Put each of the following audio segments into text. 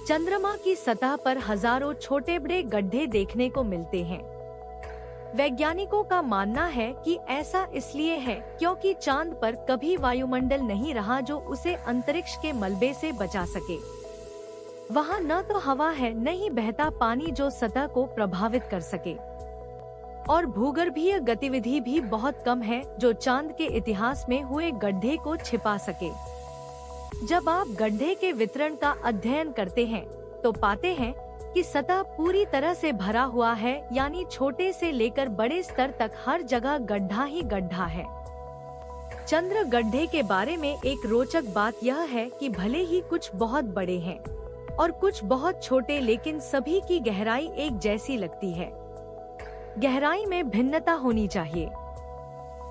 चंद्रमा की सतह पर हजारों छोटे बड़े गड्ढे देखने को मिलते हैं। वैज्ञानिकों का मानना है कि ऐसा इसलिए है क्योंकि चांद पर कभी वायुमंडल नहीं रहा जो उसे अंतरिक्ष के मलबे से बचा सके। वहाँ न तो हवा है न ही बहता पानी जो सतह को प्रभावित कर सके, और भूगर्भीय गतिविधि भी बहुत कम है जो चांद के इतिहास में हुए गड्ढे को छिपा सके। जब आप गड्ढे के वितरण का अध्ययन करते हैं तो पाते हैं कि सतह पूरी तरह से भरा हुआ है, यानी छोटे से लेकर बड़े स्तर तक हर जगह गड्ढा ही गड्ढा है। चंद्र गड्ढे के बारे में एक रोचक बात यह है कि भले ही कुछ बहुत बड़े हैं और कुछ बहुत छोटे, लेकिन सभी की गहराई एक जैसी लगती है। गहराई में भिन्नता होनी चाहिए।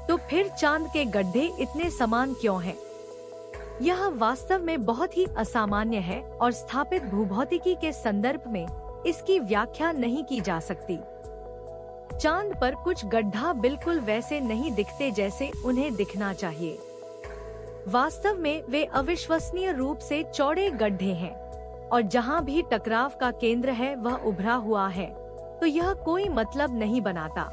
तो फिर चांद के गड्ढे इतने समान क्यों हैं? यह वास्तव में बहुत ही असामान्य है और स्थापित भूभौतिकी के संदर्भ में इसकी व्याख्या नहीं की जा सकती। चांद पर कुछ गड्ढा बिल्कुल वैसे नहीं दिखते जैसे उन्हें दिखना चाहिए। वास्तव में वे अविश्वसनीय रूप से चौड़े गड्ढे हैं, और जहां भी टकराव का केंद्र है वह उभरा हुआ है, तो यह कोई मतलब नहीं बनाता।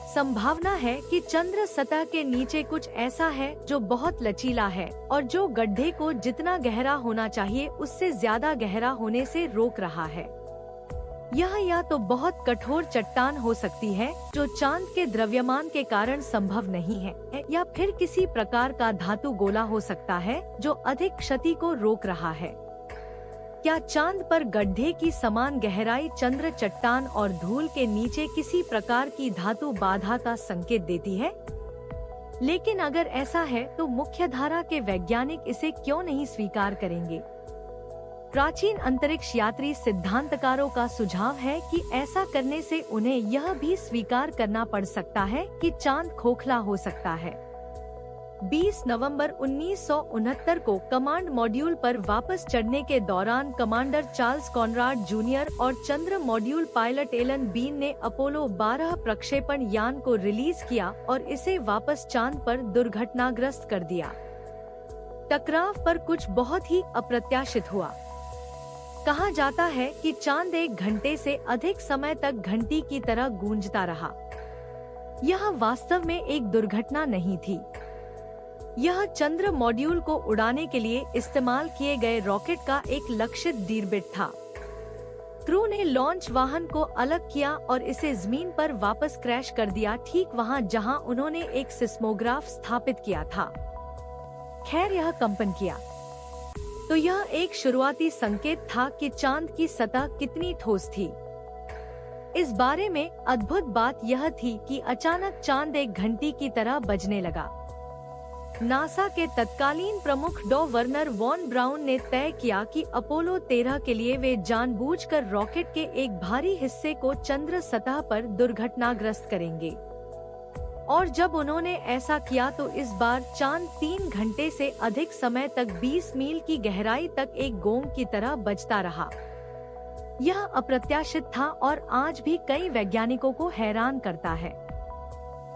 संभावना है कि चंद्र सतह के नीचे कुछ ऐसा है जो बहुत लचीला है और जो गड्ढे को जितना गहरा होना चाहिए उससे ज्यादा गहरा होने से रोक रहा है। यह या तो बहुत कठोर चट्टान हो सकती है जो चांद के द्रव्यमान के कारण संभव नहीं है, या फिर किसी प्रकार का धातु गोला हो सकता है जो अधिक क्षति को रोक रहा है। क्या चांद पर गड्ढे की समान गहराई चंद्र चट्टान और धूल के नीचे किसी प्रकार की धातु बाधा का संकेत देती है? लेकिन अगर ऐसा है तो मुख्यधारा के वैज्ञानिक इसे क्यों नहीं स्वीकार करेंगे? प्राचीन अंतरिक्ष यात्री सिद्धांतकारों का सुझाव है कि ऐसा करने से उन्हें यह भी स्वीकार करना पड़ सकता है कि चांद खोखला हो सकता है। 20 नवंबर 1969 को कमांड मॉड्यूल पर वापस चढ़ने के दौरान कमांडर चार्ल्स कॉनराड जूनियर और चंद्र मॉड्यूल पायलट एलन बीन ने अपोलो 12 प्रक्षेपण यान को रिलीज किया और इसे वापस चांद पर दुर्घटनाग्रस्त कर दिया। टकराव पर कुछ बहुत ही अप्रत्याशित हुआ। कहा जाता है कि चांद 1 घंटे से अधिक समय तक घंटी की तरह गूंजता रहा। यह वास्तव में एक दुर्घटना नहीं थी। यह चंद्र मॉड्यूल को उड़ाने के लिए इस्तेमाल किए गए रॉकेट का एक लक्षित डीरबिट था। क्रू ने लॉन्च वाहन को अलग किया और इसे जमीन पर वापस क्रैश कर दिया, ठीक वहां जहां उन्होंने एक सिस्मोग्राफ स्थापित किया था। खैर, यह कंपन किया तो यह एक शुरुआती संकेत था कि चांद की सतह कितनी ठोस थी। इस बारे में अद्भुत बात यह थी कि अचानक चांद एक घंटी की तरह बजने लगा। नासा के तत्कालीन प्रमुख डॉ वर्नर वॉन ब्राउन ने तय किया कि अपोलो 13 के लिए वे जानबूझकर रॉकेट के एक भारी हिस्से को चंद्र सतह पर दुर्घटनाग्रस्त करेंगे। और जब उन्होंने ऐसा किया तो इस बार चांद 3 घंटे से अधिक समय तक 20 मील की गहराई तक एक गोंग की तरह बजता रहा। यह अप्रत्याशित था और आज भी कई वैज्ञानिकों को हैरान करता है।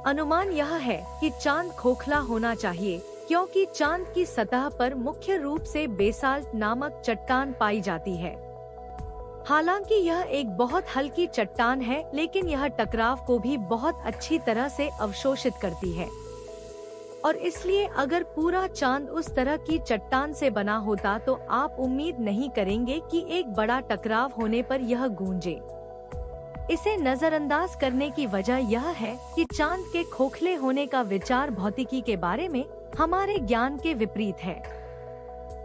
अनुमान यह है कि चांद खोखला होना चाहिए क्योंकि चांद की सतह पर मुख्य रूप से बेसाल्ट नामक चट्टान पाई जाती है। हालांकि यह एक बहुत हल्की चट्टान है, लेकिन यह टकराव को भी बहुत अच्छी तरह से अवशोषित करती है। और इसलिए अगर पूरा चांद उस तरह की चट्टान से बना होता तो आप उम्मीद नहीं करेंगे कि एक बड़ा टकराव होने पर यह गूंजे। इसे नजरअंदाज करने की वजह यह है कि चांद के खोखले होने का विचार भौतिकी के बारे में हमारे ज्ञान के विपरीत है।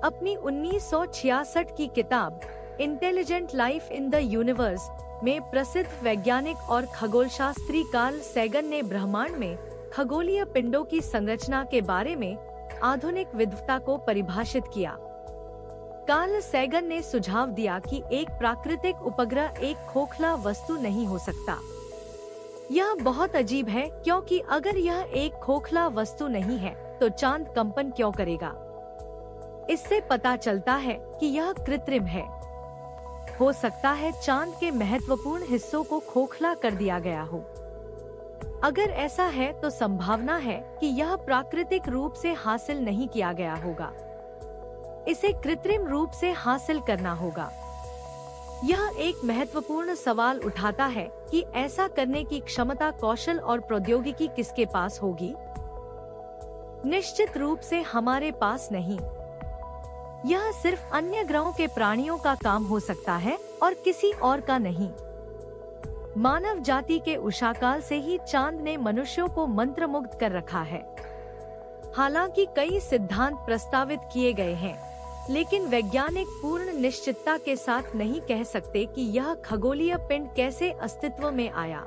अपनी 1966 की किताब intelligent life in the universe में प्रसिद्ध वैज्ञानिक और खगोलशास्त्री कार्ल सैगन ने ब्रह्मांड में खगोलीय पिंडों की संरचना के बारे में आधुनिक विद्वता को परिभाषित किया। कार्ल सैगन ने सुझाव दिया कि एक प्राकृतिक उपग्रह एक खोखला वस्तु नहीं हो सकता। यह बहुत अजीब है क्योंकि अगर यह एक खोखला वस्तु नहीं है तो चांद कंपन क्यों करेगा? इससे पता चलता है कि यह कृत्रिम है। हो सकता है चांद के महत्वपूर्ण हिस्सों को खोखला कर दिया गया हो। अगर ऐसा है तो संभावना है कि यह प्राकृतिक रूप से हासिल नहीं किया गया होगा। इसे कृत्रिम रूप से हासिल करना होगा। यह एक महत्वपूर्ण सवाल उठाता है कि ऐसा करने की क्षमता, कौशल और प्रौद्योगिकी किसके पास होगी? निश्चित रूप से हमारे पास नहीं। यह सिर्फ अन्य ग्रहों के प्राणियों का काम हो सकता है और किसी और का नहीं। मानव जाति के उषाकाल से ही चांद ने मनुष्यों को मंत्रमुग्ध कर रखा है। हालांकि कई सिद्धांत प्रस्तावित किए गए हैं, लेकिन वैज्ञानिक पूर्ण निश्चितता के साथ नहीं कह सकते कि यह खगोलीय पिंड कैसे अस्तित्व में आया।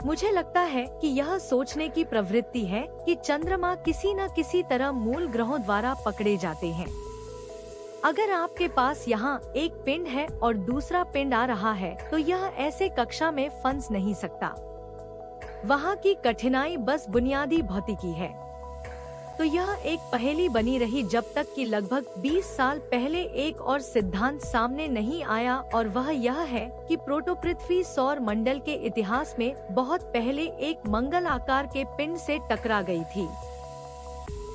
मुझे लगता है कि यह सोचने की प्रवृत्ति है कि चंद्रमा किसी न किसी तरह मूल ग्रहों द्वारा पकड़े जाते हैं। अगर आपके पास यहाँ एक पिंड है और दूसरा पिंड आ रहा है, तो यह ऐसे कक्षा में फंस नहीं सकता। वहाँ की कठिनाई बस बुनियादी भौतिकी है। तो यह एक पहेली बनी रही जब तक कि लगभग 20 साल पहले एक और सिद्धांत सामने नहीं आया, और वह यह है कि प्रोटोपृथ्वी सौर मंडल के इतिहास में बहुत पहले एक मंगल आकार के पिंड से टकरा गई थी।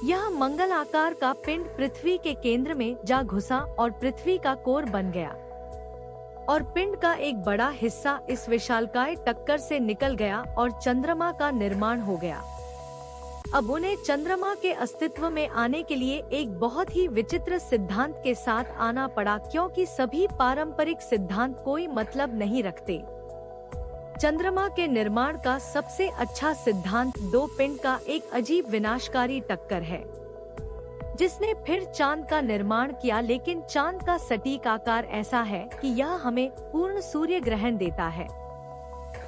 यह मंगल आकार का पिंड पृथ्वी के केंद्र में जा घुसा और पृथ्वी का कोर बन गया, और पिंड का एक बड़ा हिस्सा इस विशालकाय टक्कर से निकल गया और चंद्रमा का निर्माण हो गया। अब उन्हें चंद्रमा के अस्तित्व में आने के लिए एक बहुत ही विचित्र सिद्धांत के साथ आना पड़ा, क्योंकि सभी पारंपरिक सिद्धांत कोई मतलब नहीं रखते। चंद्रमा के निर्माण का सबसे अच्छा सिद्धांत दो पिंड का एक अजीब विनाशकारी टक्कर है, जिसने फिर चांद का निर्माण किया। लेकिन चांद का सटीक आकार ऐसा है कि यह हमें पूर्ण सूर्य ग्रहण देता है।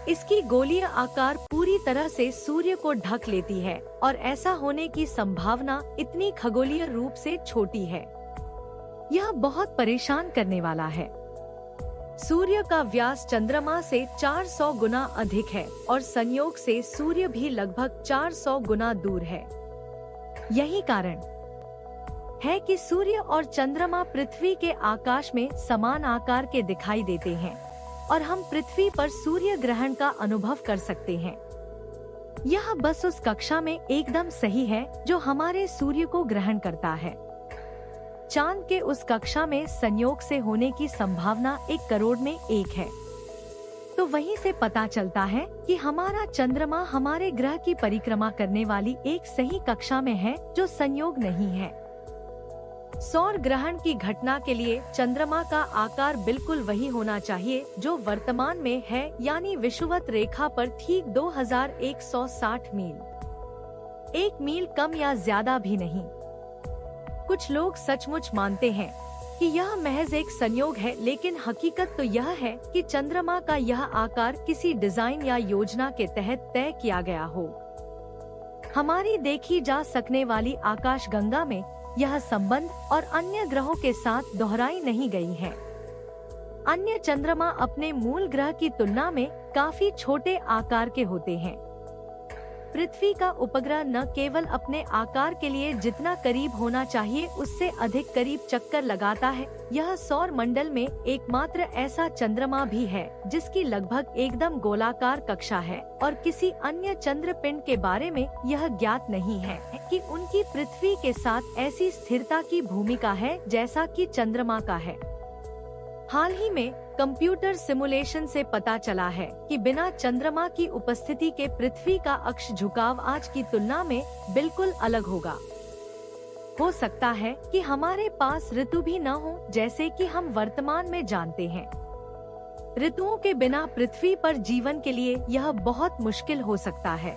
इसकी गोलीय आकार पूरी तरह से सूर्य को ढक लेती है, और ऐसा होने की संभावना इतनी खगोलीय रूप से छोटी है। यह बहुत परेशान करने वाला है। सूर्य का व्यास चंद्रमा से 400 गुना अधिक है, और संयोग से सूर्य भी लगभग 400 गुना दूर है। यही कारण है कि सूर्य और चंद्रमा पृथ्वी के आकाश में समान आकार के दिखाई देते हैं, और हम पृथ्वी पर सूर्य ग्रहण का अनुभव कर सकते हैं। यह बस उस कक्षा में एकदम सही है जो हमारे सूर्य को ग्रहण करता है। चांद के उस कक्षा में संयोग से होने की संभावना 1 करोड़ में 1 है। तो वहीं से पता चलता है कि हमारा चंद्रमा हमारे ग्रह की परिक्रमा करने वाली एक सही कक्षा में है, जो संयोग नहीं है। सौर ग्रहण की घटना के लिए चंद्रमा का आकार बिल्कुल वही होना चाहिए जो वर्तमान में है, यानी विषुवत रेखा पर ठीक 2160 मील। 1 मील कम या ज्यादा भी नहीं। कुछ लोग सचमुच मानते हैं कि यह महज एक संयोग है, लेकिन हकीकत तो यह है कि चंद्रमा का यह आकार किसी डिजाइन या योजना के तहत तय किया गया हो। हमारी देखी जा सकने वाली आकाशगंगा में यह संबंध और अन्य ग्रहों के साथ दोहराई नहीं गई है। अन्य चंद्रमा अपने मूल ग्रह की तुलना में काफी छोटे आकार के होते हैं। पृथ्वी का उपग्रह न केवल अपने आकार के लिए जितना करीब होना चाहिए उससे अधिक करीब चक्कर लगाता है, यह सौर मंडल में एकमात्र ऐसा चंद्रमा भी है जिसकी लगभग एकदम गोलाकार कक्षा है, और किसी अन्य चंद्र पिंड के बारे में यह ज्ञात नहीं है कि उनकी पृथ्वी के साथ ऐसी स्थिरता की भूमिका है जैसा कि चंद्रमा का है। हाल ही में कंप्यूटर सिमुलेशन से पता चला है कि बिना चंद्रमा की उपस्थिति के पृथ्वी का अक्ष झुकाव आज की तुलना में बिल्कुल अलग होगा। हो सकता है कि हमारे पास ऋतु भी न हो, जैसे कि हम वर्तमान में जानते हैं। ऋतुओं के बिना पृथ्वी पर जीवन के लिए यह बहुत मुश्किल हो सकता है।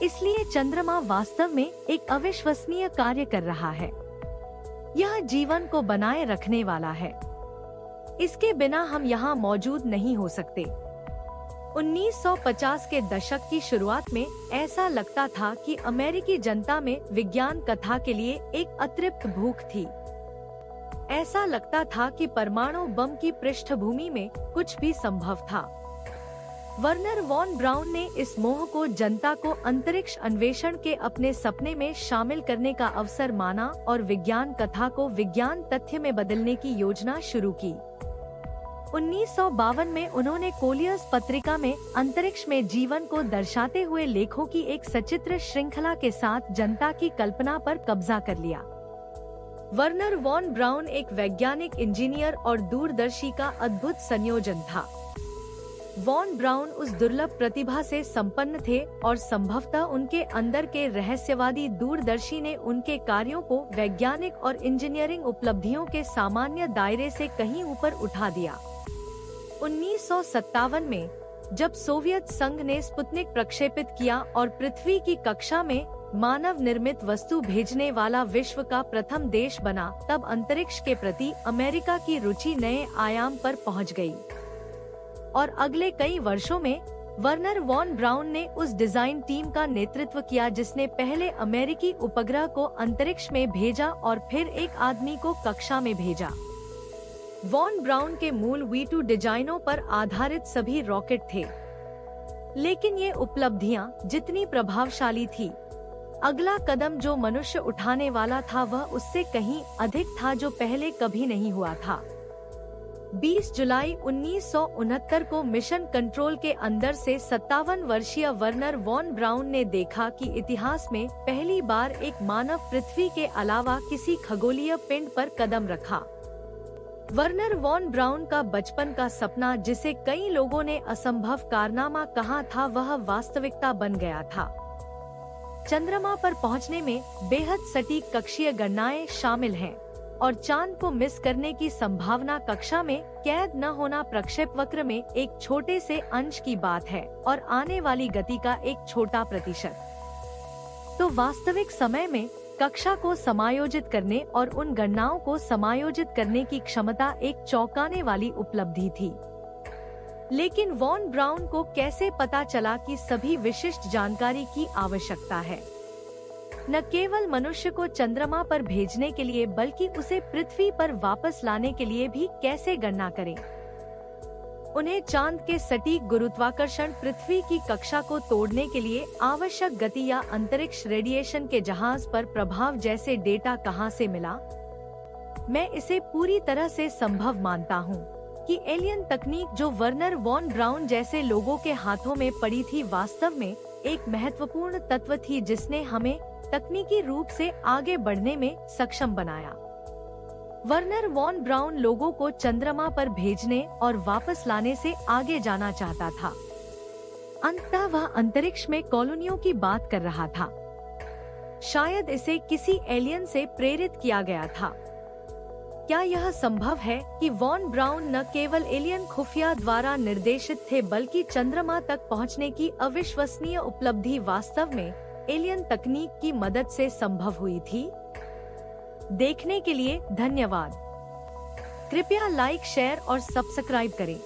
इसलिए चंद्रमा वास्तव में एक अविश्वसनीय कार्य कर रहा है। यह जीवन को बनाए रखने वाला है। इसके बिना हम यहाँ मौजूद नहीं हो सकते। 1950 के दशक की शुरुआत में ऐसा लगता था कि अमेरिकी जनता में विज्ञान कथा के लिए एक अतृप्त भूख थी। ऐसा लगता था कि परमाणु बम की पृष्ठभूमि में कुछ भी संभव था। वर्नर वॉन ब्राउन ने इस मोह को जनता को अंतरिक्ष अन्वेषण के अपने सपने में शामिल करने का अवसर माना और विज्ञान कथा को विज्ञान तथ्य में बदलने की योजना शुरू की। 1952 में उन्होंने कोलियर्स पत्रिका में अंतरिक्ष में जीवन को दर्शाते हुए लेखों की एक सचित्र श्रृंखला के साथ जनता की कल्पना पर कब्जा कर लिया। वर्नर वॉन ब्राउन एक वैज्ञानिक, इंजीनियर और दूरदर्शी का अद्भुत संयोजन था। वॉन ब्राउन उस दुर्लभ प्रतिभा से संपन्न थे और संभवतः उनके अंदर के रहस्यवादी दूरदर्शी ने उनके कार्यों को वैज्ञानिक और इंजीनियरिंग उपलब्धियों के सामान्य दायरे से कहीं ऊपर उठा दिया। 1957 में जब सोवियत संघ ने स्पुतनिक प्रक्षेपित किया और पृथ्वी की कक्षा में मानव निर्मित वस्तु भेजने वाला विश्व का प्रथम देश बना, तब अंतरिक्ष के प्रति अमेरिका की रुचि नए आयाम पर पहुंच गई। और अगले कई वर्षों में वर्नर वॉन ब्राउन ने उस डिजाइन टीम का नेतृत्व किया जिसने पहले अमेरिकी उपग्रह को अंतरिक्ष में भेजा और फिर एक आदमी को कक्षा में भेजा। वॉन ब्राउन के मूल V2 डिजाइनों पर आधारित सभी रॉकेट थे, लेकिन ये उपलब्धियां जितनी प्रभावशाली थी, अगला कदम जो मनुष्य उठाने वाला था वह उससे कहीं अधिक था जो पहले कभी नहीं हुआ था। 20 जुलाई 1969 को मिशन कंट्रोल के अंदर से 57 वर्षीय वर्नर वॉन ब्राउन ने देखा कि इतिहास में पहली बार एक मानव पृथ्वी के अलावा किसी खगोलीय पिंड पर कदम रखा। वर्नर वॉन ब्राउन का बचपन का सपना, जिसे कई लोगों ने असंभव कारनामा कहा था, वह वास्तविकता बन गया था। चंद्रमा पर पहुंचने में बेहद सटीक कक्षीय गणनाएं शामिल हैं और चांद को मिस करने की संभावना कक्षा में कैद न होना प्रक्षेपवक्र में एक छोटे से अंश की बात है और आने वाली गति का एक छोटा प्रतिशत। तो वास्तविक समय में कक्षा को समायोजित करने और उन गणनाओं को समायोजित करने की क्षमता एक चौंकाने वाली उपलब्धि थी। लेकिन वॉन ब्राउन को कैसे पता चला कि सभी विशिष्ट जानकारी की आवश्यकता है, न केवल मनुष्य को चंद्रमा पर भेजने के लिए बल्कि उसे पृथ्वी पर वापस लाने के लिए भी कैसे गणना करें। उन्हें चांद के सटीक गुरुत्वाकर्षण, पृथ्वी की कक्षा को तोड़ने के लिए आवश्यक गति या अंतरिक्ष रेडिएशन के जहाज पर प्रभाव जैसे डेटा कहां से मिला। मैं इसे पूरी तरह से संभव मानता हूं कि एलियन तकनीक जो वर्नर वॉन ब्राउन जैसे लोगों के हाथों में पड़ी थी, वास्तव में एक महत्वपूर्ण तत्व थी जिसने हमें तकनीकी रूप से आगे बढ़ने में सक्षम बनाया। वर्नर वॉन ब्राउन लोगों को चंद्रमा पर भेजने और वापस लाने से आगे जाना चाहता था। अंततः वह अंतरिक्ष में कॉलोनियों की बात कर रहा था। शायद इसे किसी एलियन से प्रेरित किया गया था। क्या यह संभव है कि वॉन ब्राउन न केवल एलियन खुफिया द्वारा निर्देशित थे बल्कि चंद्रमा तक पहुंचने की अविश्वसनीय उपलब्धि वास्तव में एलियन तकनीक की मदद से संभव हुई थी? देखने के लिए धन्यवाद। कृपया लाइक, शेयर और सब्सक्राइब करें।